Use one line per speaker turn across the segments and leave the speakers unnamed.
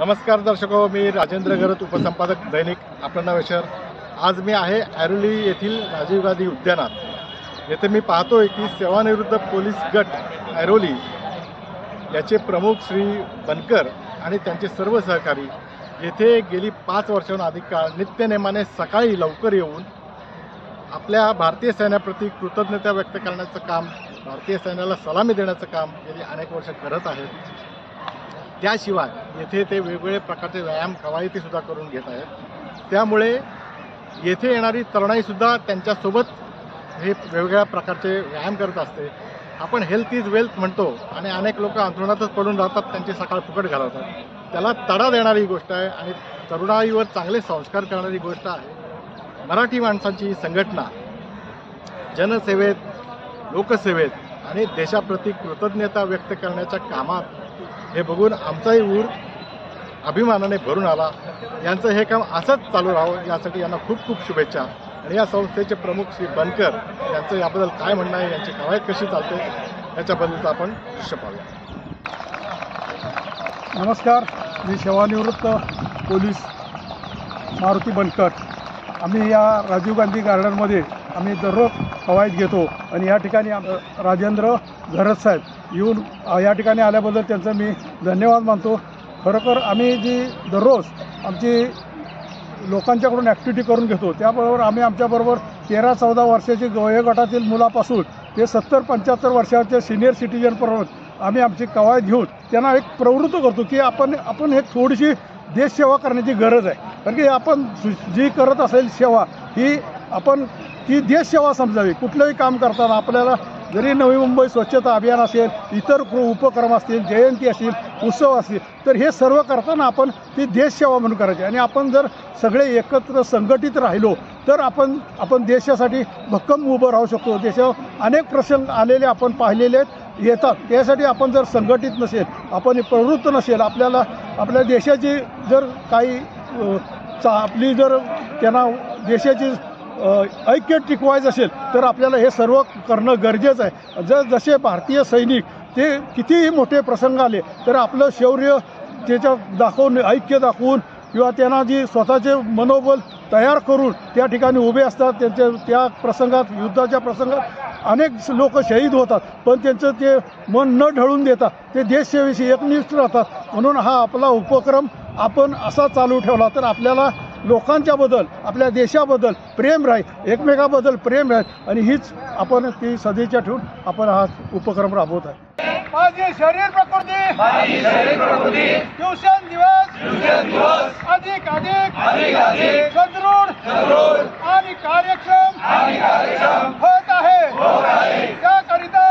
नमस्कार दर्शको, मी राजेंद्र गरत, उपसंपादक दैनिक आपलं नवे शहर। आज मी आहे ऐरोली येथील राजीव गांधी उद्यानात। येथे मी पाहतोय की सेवानिवृत्त पोलीस गट ऐरोली याचे प्रमुख श्री बनकर आणि त्यांचे सर्व सहकारी येथे गेली 5 वर्षांहून अधिक काळ नित्यनेमाने सकाळी लवकर येऊन आपल्या भारतीय सैन्याप्रती कृतज्ञता व्यक्त करण्याचं काम, भारतीय सैन्याला सलामी देण्याचं काम गेली अनेक वर्ष करत आहेत। त्याशिवाय येथे ते वेगवेगळे प्रकारचे व्यायाम कवायती सुद्धा करून घेत आहेत। त्यामुळे येथे येणारी तरुणाईसुद्धा त्यांच्यासोबत हे वेगवेगळ्या प्रकारचे व्यायाम करत असते। आपण हेल्थ इज वेल्थ म्हणतो आणि अनेक लोक अंथरुणातच पडून राहतात, त्यांची सकाळ फुकट घालवतात। त्याला तडा देणारी गोष्ट आहे आणि तरुणाईवर चांगले संस्कार करणारी गोष्ट आहे। मराठी माणसांची संघटना जनसेवेत, लोकसेवेत आणि देशाप्रती कृतज्ञता व्यक्त करण्याच्या कामात हे बघून आमचाही ऊर अभिमानाने भरून आला। यांचं हे काम असंच चालू राहावं यासाठी यांना खूप खूप शुभेच्छा। आणि या संस्थेचे प्रमुख श्री बनकर यांचं याबद्दल काय म्हणणं आहे, यांची कवायत कशी चालते याच्याबद्दलचं आपण दृश्य पाहूया।
नमस्कार, मी सेवानिवृत्त पोलीस मारुती बनकर। आम्ही या राजीव गांधी गार्डनमध्ये आम्ही दररोज कवायत घेतो आणि या ठिकाणी राजेंद्र घरत साहेब येऊन या ठिकाणी आल्याबद्दल त्यांचं मी धन्यवाद मानतो। खरोखर आम्ही जी दररोज आमची लोकांच्याकडून ॲक्टिव्हिटी करून घेतो, त्याबरोबर आम्ही आमच्याबरोबर 13-14 वर्षाची वयोगटातील मुलापासून ते 70-75 वर्षाचे सिनियर सिटीजनपर्यंत आम्ही आमची कवायत घेऊन त्यांना एक प्रवृत्त करतो की आपण एक थोडीशी देशसेवा करण्याची गरज आहे। कारण की आपण जी करत असेल सेवा ही आपण ती देशसेवा समजावी। कुठलंही काम करताना आपल्याला जरी नवी मुंबई स्वच्छता अभियान असेल, इतर उपक्रम असतील, जयंती असेल, उत्सव असतील, तर हे सर्व करताना आपण ती देशसेवा म्हणून करायची। आणि आपण जर सगळे एकत्र संघटित राहिलो तर आपण देशासाठी भक्कम उभं राहू शकतो। देशावर अनेक प्रसंग आलेले आपण पाहिलेले येतात, त्यासाठी आपण जर संघटित नसेल, आपण प्रवृत्त नसेल, आपल्या देशाची जर काही आपली जर त्यांना देशाची ऐक्य टिकवायचं असेल तर आपल्याला हे सर्व करणं गरजेचं आहे। जसे भारतीय सैनिक ते कितीही मोठे प्रसंग आले तर आपलं शौर्य त्याच्या दाखवून, ऐक्य दाखवून किंवा त्यांना जी स्वतःचे मनोबल तयार करून त्या ठिकाणी उभे असतात। त्या प्रसंगात, युद्धाच्या प्रसंगात अनेक लोक शहीद होतात, पण त्यांचं ते मन न ढळून देता ते देशसेवेशी एकनिष्ठ राहतात। म्हणून हा आपला उपक्रम आपण असा चालू ठेवला तर आपल्याला लोकांच्याबद्दल, आपल्या देशाबद्दल प्रेम राहील, एकमेकाबद्दल प्रेम राहील आणि हीच आपण ती सदिच्छा ठेवून आपण हा उपक्रम राबवत आहे। माझी शरीर प्रकृती दिवसेंदिवस अधिक सदृढ आणि कार्यक्षम होत आहे। त्याकरिता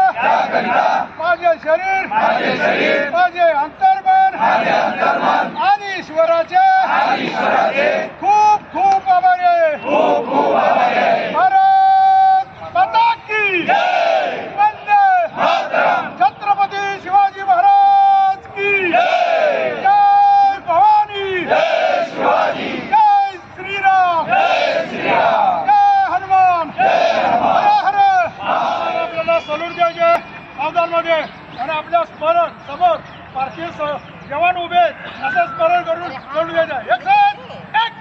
माझे शरीर, माझे अंतर्मन आणि ईश्वराचे खूप खूप आभारी आहे। भारत माता की जय, वंदे मातरम, छत्रपती शिवाजी महाराज की जय, जय भवानी, जय शिवाजी, जय श्रीराम, जय हनुमान, हर हर। आपल्याला सलूट द्यायचे मैदानमध्ये आणि आपल्या स्मरण समोर भारतीय जवान उभे आहेत असं स्मरण करून सलूट द्यायचं। एक साथ एक